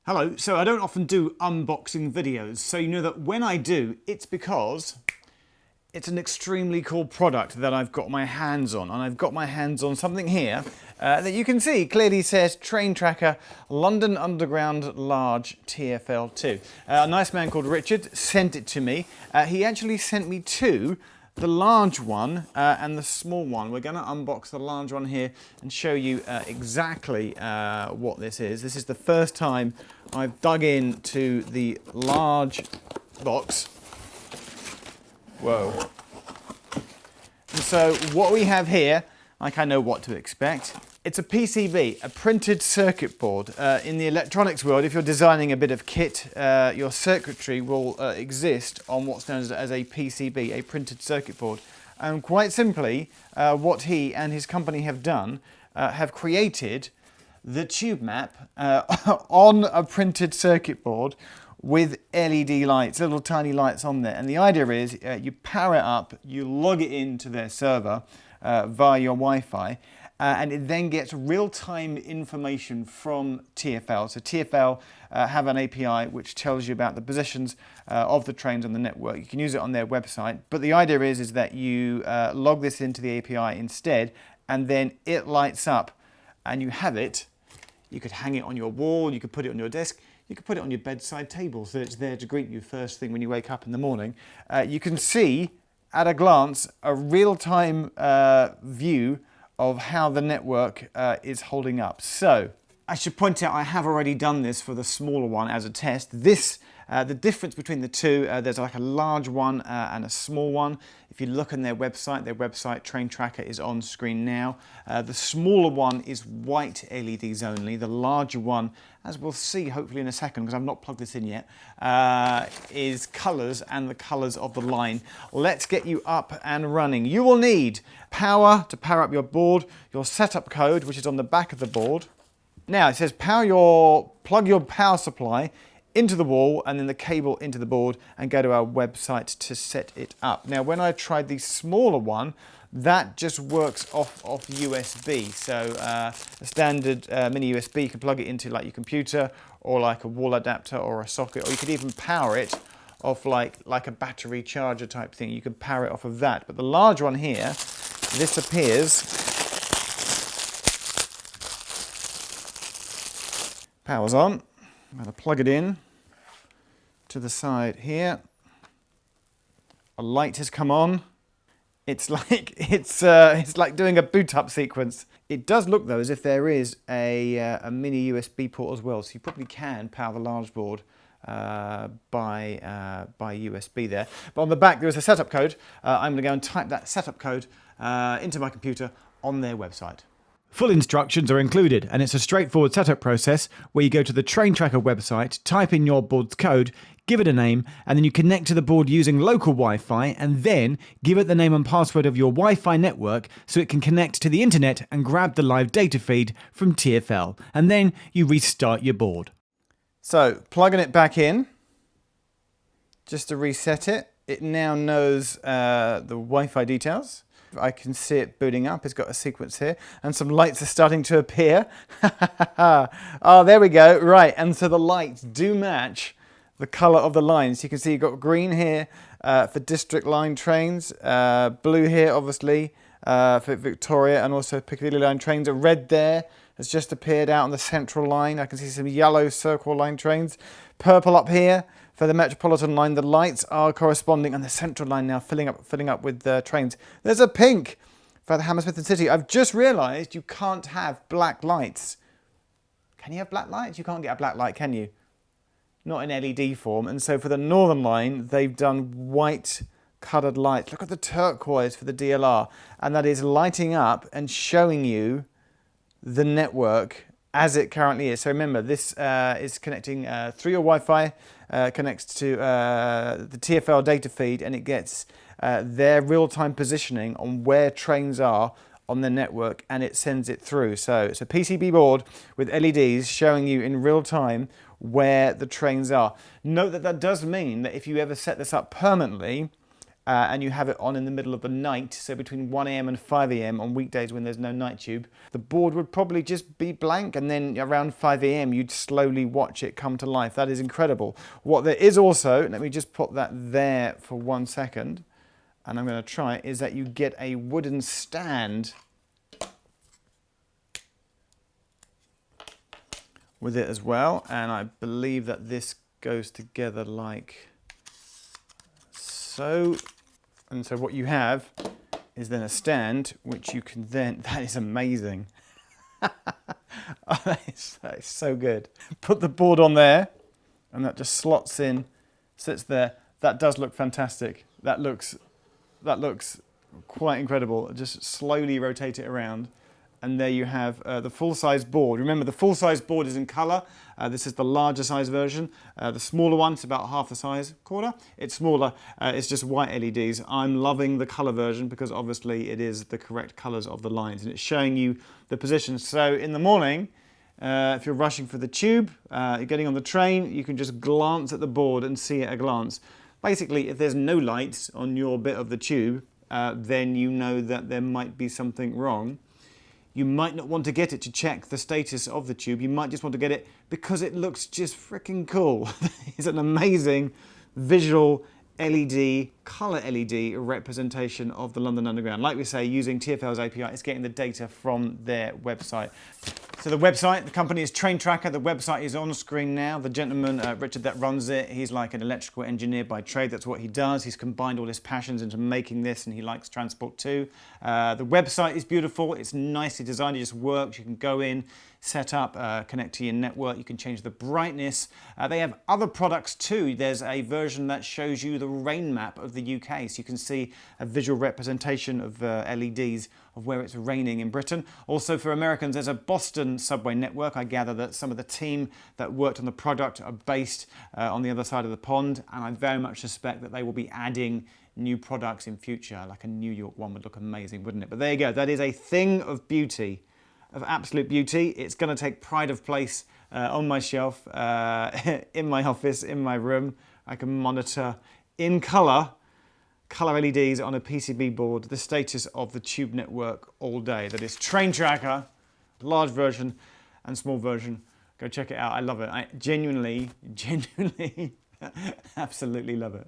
Hello, so I don't often do unboxing videos, so you know that when I do, it's because it's an extremely cool product that I've got my hands on. And I've got my hands on something here that you can see clearly says Train Tracker London Underground Large TfL2. A nice man called Richard sent it to me. He actually sent me two. The large one and the small one. We're going to unbox the large one here and show you exactly what this is. This is the first time I've dug into the large box. Whoa. And so what we have here, like I know what to expect. It's a PCB, a printed circuit board. In the electronics world, if you're designing a bit of kit, your circuitry will exist on what's known as a PCB, a printed circuit board. And quite simply, what he and his company have done, have created the tube map on a printed circuit board with LED lights, little tiny lights on there. And the idea is you power it up, you log it into their server via your Wi-Fi, and it then gets real-time information from TfL. So TfL have an API which tells you about the positions of the trains on the network. You can use it on their website, but the idea is that you log this into the API instead, and then it lights up, and you have it. You could hang it on your wall, you could put it on your desk, you could put it on your bedside table so it's there to greet you first thing when you wake up in the morning. You can see at a glance a real-time view of how the network is holding up. So I should point out I have already done this for the smaller one as a test. This, the difference between the two, there's like a large one and a small one. If you look on their website Train Tracker is on screen now. The smaller one is white LEDs only. The larger one, as we'll see hopefully in a second because I've not plugged this in yet, is colours and the colours of the line. Let's get you up and running. You will need power to power up your board, your setup code which is on the back of the board. Now it says plug your power supply into the wall and then the cable into the board and go to our website to set it up. Now when I tried the smaller one, that just works off USB. So a standard mini USB, you can plug it into like your computer or like a wall adapter or a socket, or you could even power it off like a battery charger type thing. You can power it off of that. But the large one here, this appears, power's on. I'm going to plug it in to the side here. A light has come on. It's like doing a boot up sequence. It does look though as if there is a mini USB port as well, so you probably can power the large board by USB there. But on the back there is a setup code. I'm going to go and type that setup code into my computer on their website. Full instructions are included, and it's a straightforward setup process where you go to the Train Tracker website, type in your board's code, give it a name, and then you connect to the board using local Wi-Fi, and then give it the name and password of your Wi-Fi network so it can connect to the internet and grab the live data feed from TfL, and then you restart your board. So, plugging it back in, just to reset it, it now knows the Wi-Fi details. I can see it booting up. It's got a sequence here and some lights are starting to appear. Oh, there we go. Right, and so the lights do match the colour of the lines. You can see you've got green here for District Line trains, blue here obviously for Victoria and also Piccadilly Line trains. A red there has just appeared out on the Central Line. I can see some yellow Circle Line trains. Purple up here for the Metropolitan Line. The lights are corresponding, and the Central Line now filling up with trains. There's a pink for the Hammersmith and City. I've just realised you can't have black lights. Can you have black lights? You can't get a black light, can you? Not in LED form. And so for the Northern Line, they've done white coloured lights. Look at the turquoise for the DLR, and that is lighting up and showing you the network as it currently is. So remember, this is connecting through your Wi-Fi, connects to the TfL data feed, and it gets their real-time positioning on where trains are on the network, and it sends it through. So it's a PCB board with LEDs showing you in real time where the trains are. Note that that does mean that if you ever set this up permanently, and you have it on in the middle of the night, so between 1 a.m. and 5 a.m. on weekdays when there's no night tube, the board would probably just be blank, and then around 5 a.m. you'd slowly watch it come to life. That is incredible. What there is also, let me just put that there for 1 second, and I'm going to try it, is that you get a wooden stand with it as well, and I believe that this goes together like so. And so what you have is then a stand which you can then, that is amazing. Oh, that is so good. Put the board on there and that just slots in, sits there. That does look fantastic. That looks quite incredible. Just slowly rotate it around. And there you have the full-size board. Remember, the full-size board is in colour. This is the larger size version. The smaller one, it's about half the size, quarter. It's smaller, it's just white LEDs. I'm loving the colour version because obviously it is the correct colours of the lines and it's showing you the position. So in the morning, if you're rushing for the tube, you're getting on the train, you can just glance at the board and see at a glance. Basically, if there's no lights on your bit of the tube, then you know that there might be something wrong. You might not want to get it to check the status of the tube. You might just want to get it because it looks just freaking cool. It's an amazing visual LED, colour LED representation of the London Underground. Like we say, using TfL's API, it's getting the data from their website. So the website, the company is Train Tracker. The website is on screen now. The gentleman, Richard, that runs it, he's like an electrical engineer by trade. That's what he does. He's combined all his passions into making this, and he likes transport too. The website is beautiful. It's nicely designed. It just works. You can go in, set up, connect to your network. You can change the brightness. They have other products too. There's a version that shows you the rain map of the UK, so you can see a visual representation of LEDs of where it's raining in Britain. Also for Americans, there's a Boston subway network. I gather that some of the team that worked on the product are based on the other side of the pond, and I very much suspect that they will be adding new products in future. Like a New York one would look amazing, wouldn't it? But there you go. That is a thing of beauty, of absolute beauty. It's going to take pride of place on my shelf, in my office, in my room. I can monitor in colour LEDs on a PCB board, the status of the tube network all day. That is Train Tracker, large version and small version. Go check it out. I love it. I genuinely absolutely love it.